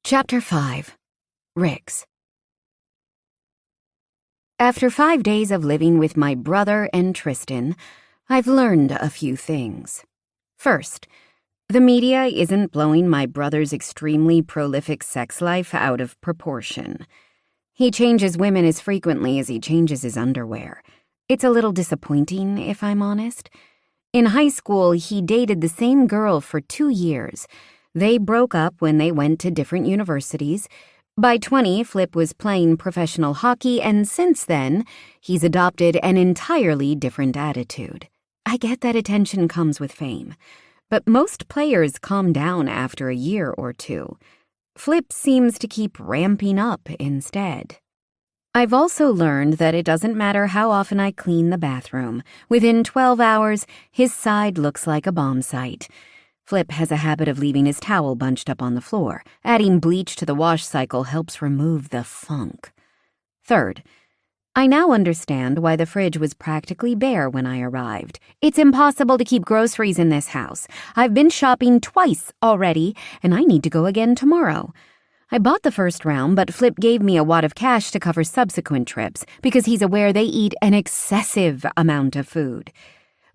Chapter 5. Rix. After 5 days of living with my brother and Tristan, I've learned a few things. First, the media isn't blowing my brother's extremely prolific sex life out of proportion. He changes women as frequently as he changes his underwear. It's a little disappointing, if I'm honest. In high school, he dated the same girl for 2 years. They broke up when they went to different universities. By 20, Flip was playing professional hockey, and since then, he's adopted an entirely different attitude. I get that attention comes with fame, but most players calm down after a year or two. Flip seems to keep ramping up instead. I've also learned that it doesn't matter how often I clean the bathroom. Within 12 hours, his side looks like a bomb site. Flip has a habit of leaving his towel bunched up on the floor. Adding bleach to the wash cycle helps remove the funk. Third, I now understand why the fridge was practically bare when I arrived. It's impossible to keep groceries in this house. I've been shopping twice already, and I need to go again tomorrow. I bought the first round, but Flip gave me a wad of cash to cover subsequent trips because he's aware they eat an excessive amount of food.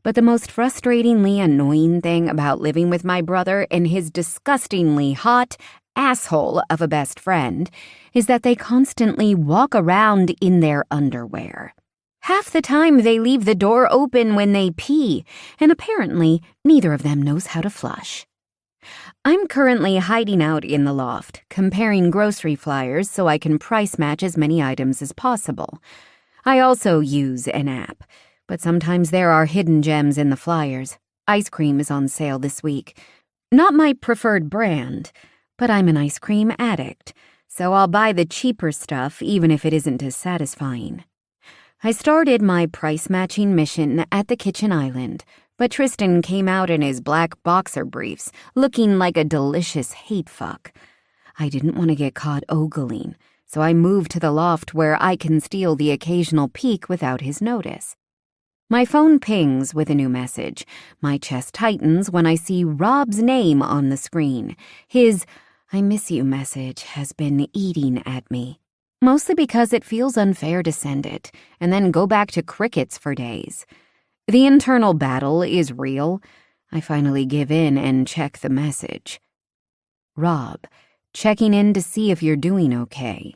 But the most frustratingly annoying thing about living with my brother and his disgustingly hot asshole of a best friend is that they constantly walk around in their underwear. Half the time they leave the door open when they pee, and apparently neither of them knows how to flush. I'm currently hiding out in the loft, comparing grocery flyers so I can price match as many items as possible. I also use an app, but sometimes there are hidden gems in the flyers. Ice cream is on sale this week. Not my preferred brand, but I'm an ice cream addict, so I'll buy the cheaper stuff even if it isn't as satisfying. I started my price-matching mission at the kitchen island, but Tristan came out in his black boxer briefs, looking like a delicious hate fuck. I didn't want to get caught ogling, so I moved to the loft where I can steal the occasional peek without his notice. My phone pings with a new message. My chest tightens when I see Rob's name on the screen. His "I miss you" message has been eating at me, mostly because it feels unfair to send it and then go back to crickets for days. The internal battle is real. I finally give in and check the message. Rob, checking in to see if you're doing okay.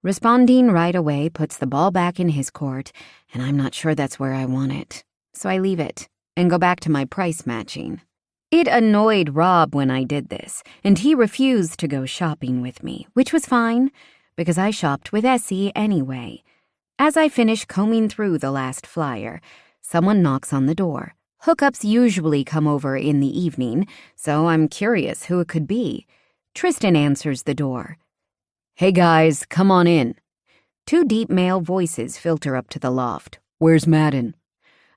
Responding right away puts the ball back in his court, and I'm not sure that's where I want it. So I leave it and go back to my price matching. It annoyed Rob when I did this, and he refused to go shopping with me, which was fine, because I shopped with Essie anyway. As I finish combing through the last flyer, someone knocks on the door. Hookups usually come over in the evening, so I'm curious who it could be. Tristan answers the door. "Hey guys, come on in." 2 deep male voices filter up to the loft. "Where's Madden?"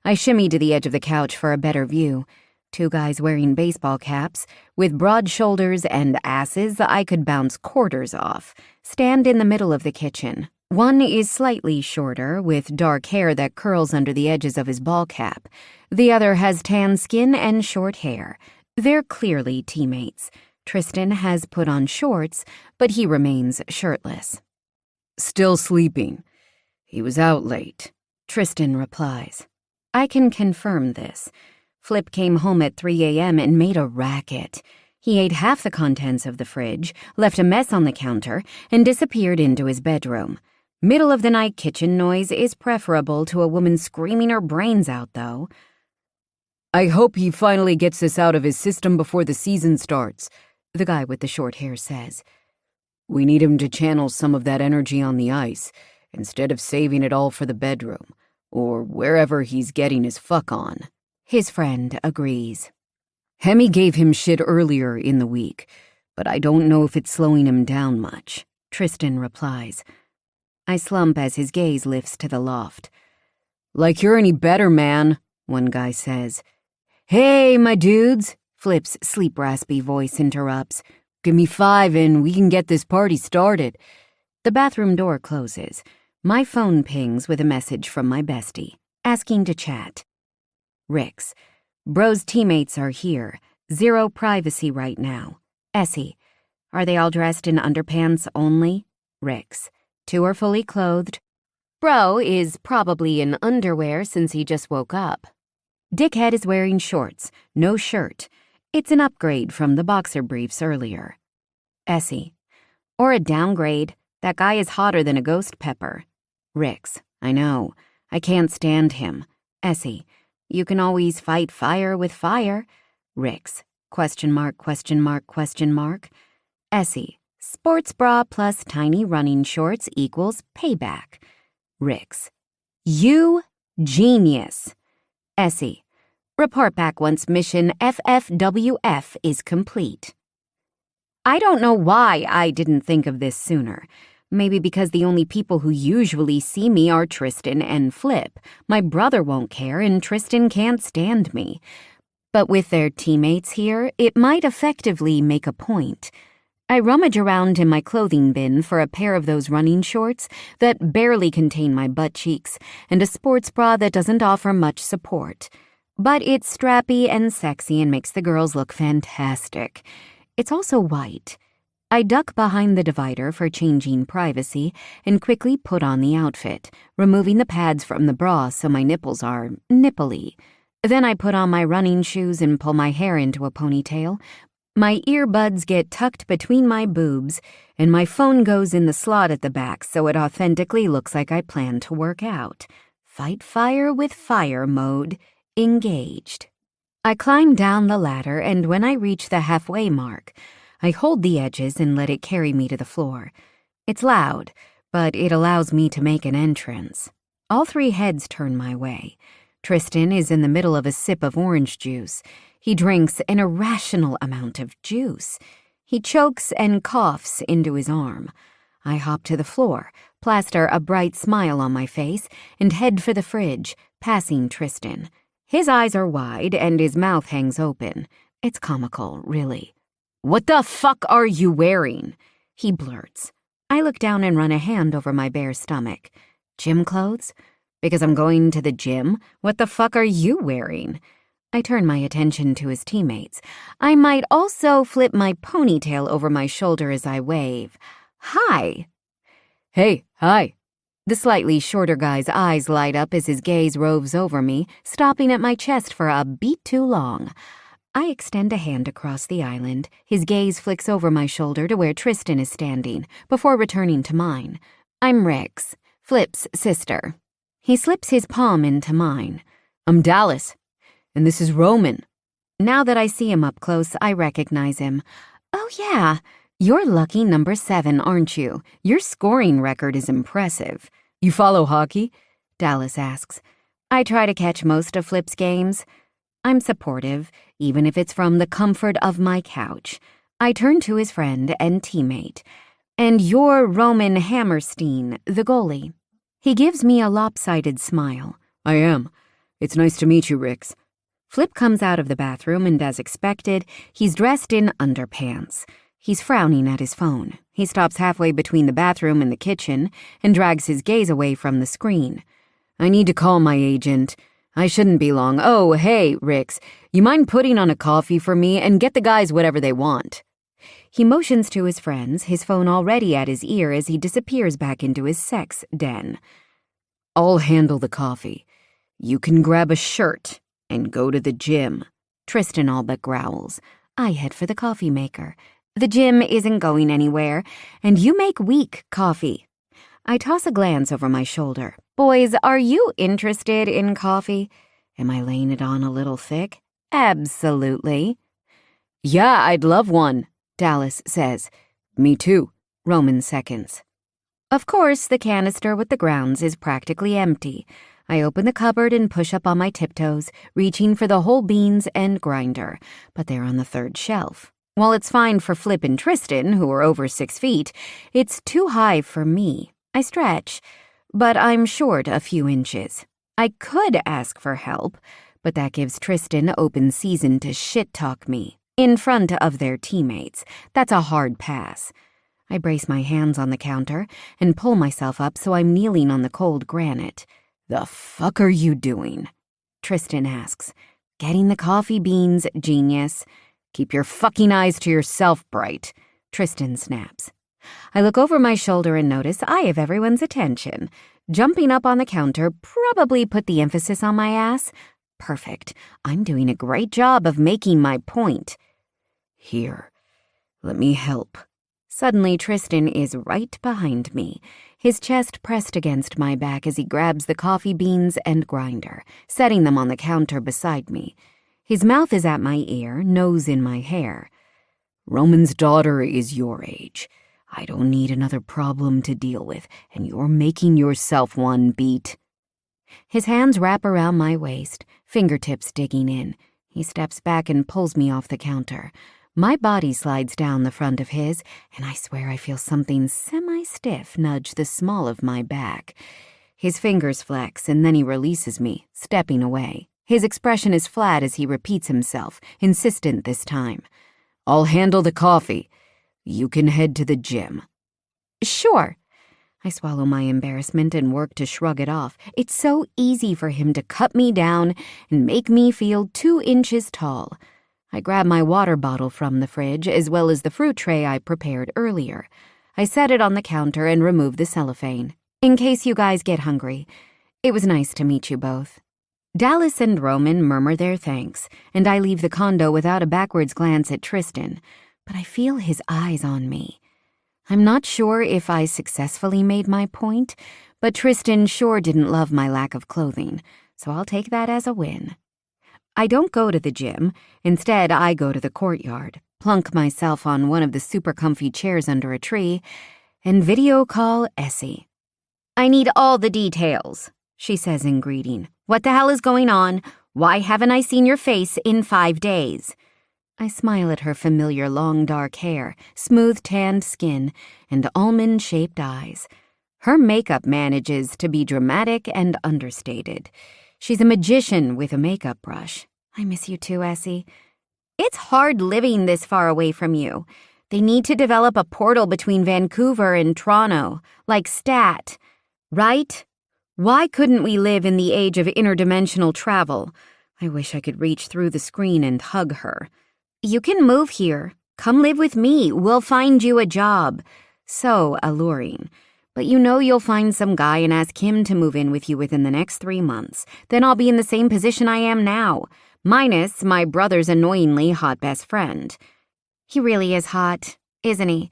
I shimmy to the edge of the couch for a better view. 2 guys wearing baseball caps, with broad shoulders and asses I could bounce quarters off, stand in the middle of the kitchen. One is slightly shorter, with dark hair that curls under the edges of his ball cap. The other has tan skin and short hair. They're clearly teammates. Tristan has put on shorts, but he remains shirtless. "Still sleeping. He was out late," Tristan replies. I can confirm this. Flip came home at 3 a.m. and made a racket. He ate half the contents of the fridge, left a mess on the counter, and disappeared into his bedroom. Middle-of-the-night kitchen noise is preferable to a woman screaming her brains out, though. "I hope he finally gets this out of his system before the season starts," the guy with the short hair says. "We need him to channel some of that energy on the ice, instead of saving it all for the bedroom, or wherever he's getting his fuck on." His friend agrees. "Hemi gave him shit earlier in the week, but I don't know if it's slowing him down much," Tristan replies. I slump as his gaze lifts to the loft. "Like you're any better, man," one guy says. "Hey, my dudes," Flip's sleep-raspy voice interrupts. "Give me 5 and we can get this party started." The bathroom door closes. My phone pings with a message from my bestie, asking to chat. Rix. Bro's teammates are here. 0 privacy right now. Essie. Are they all dressed in underpants only? Rix. 2 are fully clothed. Bro is probably in underwear since he just woke up. Dickhead is wearing shorts, no shirt. It's an upgrade from the boxer briefs earlier. Essie. Or a downgrade. That guy is hotter than a ghost pepper. Rix. I know. I can't stand him. Essie. You can always fight fire with fire. Rix. Question mark, question mark, question mark. Essie. Sports bra plus tiny running shorts equals payback. Rix. You genius. Essie. Report back once mission FFWF is complete. I don't know why I didn't think of this sooner. Maybe because the only people who usually see me are Tristan and Flip. My brother won't care and Tristan can't stand me. But with their teammates here, it might effectively make a point. I rummage around in my clothing bin for a pair of those running shorts that barely contain my butt cheeks and a sports bra that doesn't offer much support. But it's strappy and sexy and makes the girls look fantastic. It's also white. I duck behind the divider for changing privacy and quickly put on the outfit, removing the pads from the bra so my nipples are nipply. Then I put on my running shoes and pull my hair into a ponytail. My earbuds get tucked between my boobs, and my phone goes in the slot at the back so it authentically looks like I plan to work out. Fight fire with fire mode. Engaged. I climb down the ladder, and when I reach the halfway mark, I hold the edges and let it carry me to the floor. It's loud, but it allows me to make an entrance. All 3 heads turn my way. Tristan is in the middle of a sip of orange juice. He drinks an irrational amount of juice. He chokes and coughs into his arm. I hop to the floor, plaster a bright smile on my face, and head for the fridge, passing Tristan. His eyes are wide and his mouth hangs open. It's comical, really. "What the fuck are you wearing?" he blurts. I look down and run a hand over my bare stomach. "Gym clothes? Because I'm going to the gym? What the fuck are you wearing?" I turn my attention to his teammates. I might also flip my ponytail over my shoulder as I wave. "Hi." "Hey, hi." The slightly shorter guy's eyes light up as his gaze roves over me, stopping at my chest for a beat too long. I extend a hand across the island. His gaze flicks over my shoulder to where Tristan is standing, before returning to mine. I'm Rix, Flip's sister. He slips his palm into mine. "I'm Dallas, and this is Roman." Now that I see him up close, I recognize him. "Oh yeah, you're lucky number 7, aren't you? Your scoring record is impressive." "You follow hockey?" Dallas asks. I try to catch most of Flip's games. I'm supportive, even if it's from the comfort of my couch. I turn to his friend and teammate. "And you're Roman Hammerstein, the goalie." He gives me a lopsided smile. "I am. It's nice to meet you, Rix." Flip comes out of the bathroom and, as expected, he's dressed in underpants. He's frowning at his phone. He stops halfway between the bathroom and the kitchen and drags his gaze away from the screen. "I need to call my agent. I shouldn't be long. Oh, hey, Rix, you mind putting on a coffee for me and get the guys whatever they want?" He motions to his friends, his phone already at his ear as he disappears back into his sex den. "I'll handle the coffee. You can grab a shirt and go to the gym." Tristan all but growls. I head for the coffee maker. The gym isn't going anywhere, and you make weak coffee. I toss a glance over my shoulder. "Boys, are you interested in coffee?" Am I laying it on a little thick? Absolutely. "Yeah, I'd love one," Dallas says. "Me too," Roman seconds. Of course, the canister with the grounds is practically empty. I open the cupboard and push up on my tiptoes, reaching for the whole beans and grinder, but they're on the 3rd shelf. While it's fine for Flip and Tristan, who are over 6 feet, it's too high for me. I stretch, but I'm short a few inches. I could ask for help, but that gives Tristan open season to shit-talk me in front of their teammates. That's a hard pass. I brace my hands on the counter and pull myself up so I'm kneeling on the cold granite. "The fuck are you doing?" Tristan asks. "Getting the coffee beans, genius." "Keep your fucking eyes to yourself, Bright." Tristan snaps. I look over my shoulder and notice I have everyone's attention. Jumping up on the counter probably put the emphasis on my ass. Perfect. I'm doing a great job of making my point. Here, let me help. Suddenly, Tristan is right behind me, his chest pressed against my back as he grabs the coffee beans and grinder, setting them on the counter beside me. His mouth is at my ear, nose in my hair. Roman's daughter is your age. I don't need another problem to deal with, and you're making yourself one, Beat. His hands wrap around my waist, fingertips digging in. He steps back and pulls me off the counter. My body slides down the front of his, and I swear I feel something semi-stiff nudge the small of my back. His fingers flex, and then he releases me, stepping away. His expression is flat as he repeats himself, insistent this time. I'll handle the coffee. You can head to the gym. Sure. I swallow my embarrassment and work to shrug it off. It's so easy for him to cut me down and make me feel 2 inches tall. I grab my water bottle from the fridge, as well as the fruit tray I prepared earlier. I set it on the counter and remove the cellophane, in case you guys get hungry. It was nice to meet you both. Dallas and Roman murmur their thanks, and I leave the condo without a backwards glance at Tristan, but I feel his eyes on me. I'm not sure if I successfully made my point, but Tristan sure didn't love my lack of clothing, so I'll take that as a win. I don't go to the gym. Instead, I go to the courtyard, plunk myself on one of the super comfy chairs under a tree, and video call Essie. I need all the details, she says in greeting. What the hell is going on? Why haven't I seen your face in 5 days? I smile at her familiar long dark hair, smooth tanned skin, and almond-shaped eyes. Her makeup manages to be dramatic and understated. She's a magician with a makeup brush. I miss you too, Essie. It's hard living this far away from you. They need to develop a portal between Vancouver and Toronto, like STAT, right? Why couldn't we live in the age of interdimensional travel? I wish I could reach through the screen and hug her. You can move here. Come live with me. We'll find you a job. So alluring. But you know you'll find some guy and ask him to move in with you within the next 3 months. Then I'll be in the same position I am now, minus my brother's annoyingly hot best friend. He really is hot, isn't he?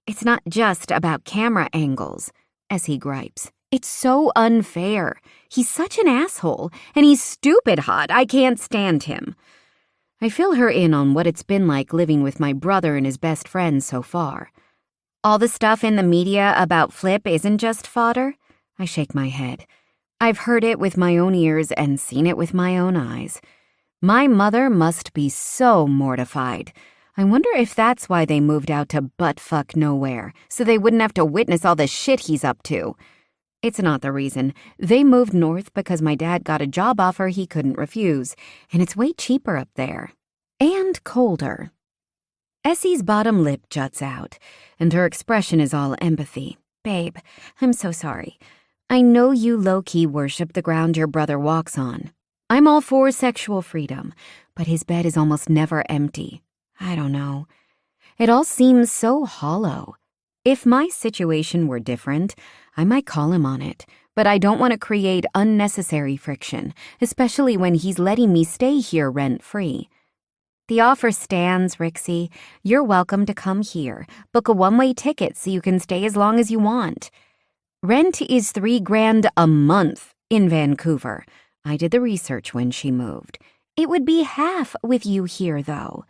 It's not just about camera angles, as he gripes. It's so unfair. He's such an asshole, and he's stupid hot. I can't stand him. I fill her in on what it's been like living with my brother and his best friend so far. All the stuff in the media about Flip isn't just fodder? I shake my head. I've heard it with my own ears and seen it with my own eyes. My mother must be so mortified. I wonder if that's why they moved out to buttfuck nowhere, so they wouldn't have to witness all the shit he's up to. It's not the reason. They moved north because my dad got a job offer he couldn't refuse, and it's way cheaper up there. And colder. Essie's bottom lip juts out, and her expression is all empathy. Babe, I'm so sorry. I know you low-key worship the ground your brother walks on. I'm all for sexual freedom, but his bed is almost never empty. I don't know. It all seems so hollow. If my situation were different, I might call him on it, but I don't want to create unnecessary friction, especially when he's letting me stay here rent-free. The offer stands, Rixie. You're welcome to come here. Book a one-way ticket so you can stay as long as you want. Rent is $3,000 a month in Vancouver. I did the research when she moved. It would be half with you here, though.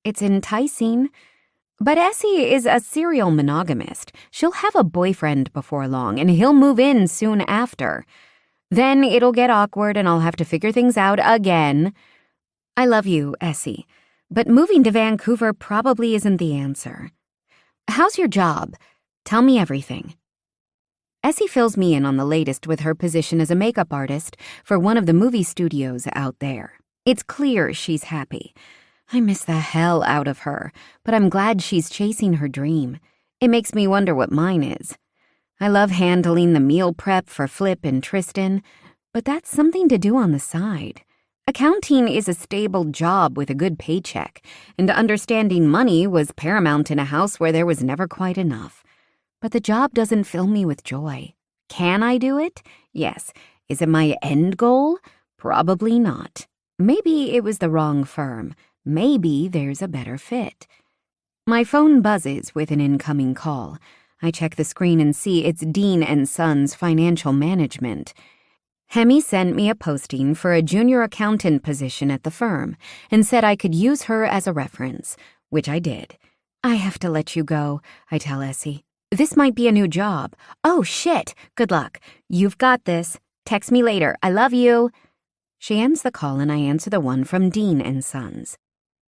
It's enticing. But Essie is a serial monogamist. She'll have a boyfriend before long, and he'll move in soon after. Then it'll get awkward, and I'll have to figure things out again. I love you, Essie, but moving to Vancouver probably isn't the answer. How's your job? Tell me everything. Essie fills me in on the latest with her position as a makeup artist for one of the movie studios out there. It's clear she's happy. I miss the hell out of her, but I'm glad she's chasing her dream. It makes me wonder what mine is. I love handling the meal prep for Flip and Tristan, but that's something to do on the side. Accounting is a stable job with a good paycheck, and understanding money was paramount in a house where there was never quite enough. But the job doesn't fill me with joy. Can I do it? Yes. Is it my end goal? Probably not. Maybe it was the wrong firm. Maybe there's a better fit. My phone buzzes with an incoming call. I check the screen and see it's Dean & Sons Financial Management. Hemi sent me a posting for a junior accountant position at the firm and said I could use her as a reference, which I did. I have to let you go, I tell Essie. This might be a new job. Oh, shit. Good luck. You've got this. Text me later. I love you. She ends the call and I answer the one from Dean & Sons.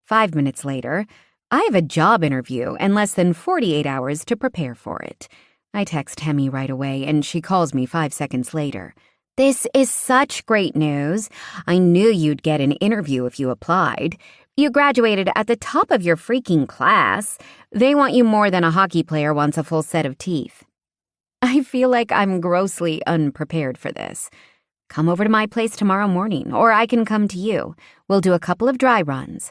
5 minutes later, I have a job interview and less than 48 hours to prepare for it. I text Hemi right away and she calls me 5 seconds later. This is such great news. I knew you'd get an interview if you applied. You graduated at the top of your freaking class. They want you more than a hockey player wants a full set of teeth. I feel like I'm grossly unprepared for this. Come over to my place tomorrow morning, or I can come to you. We'll do a couple of dry runs.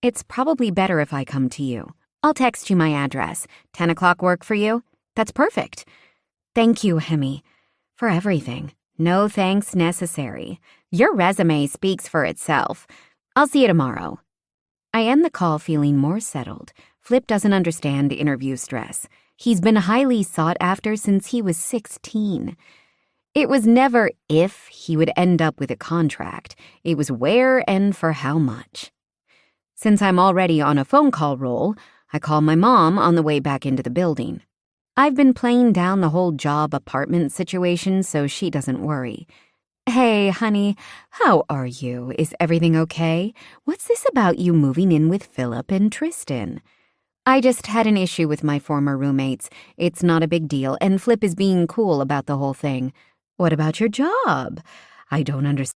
It's probably better if I come to you. I'll text you my address. 10 o'clock work for you? That's perfect. Thank you, Hemi, for everything. No thanks necessary. Your resume speaks for itself. I'll see you tomorrow. I end the call feeling more settled. Flip doesn't understand interview stress. He's been highly sought after since he was 16. It was never if he would end up with a contract. It was where and for how much. Since I'm already on a phone call roll, I call my mom on the way back into the building. I've been playing down the whole job apartment situation so she doesn't worry. Hey, honey, how are you? Is everything okay? What's this about you moving in with Philip and Tristan? I just had an issue with my former roommates. It's not a big deal, and Flip is being cool about the whole thing. What about your job? I don't understand.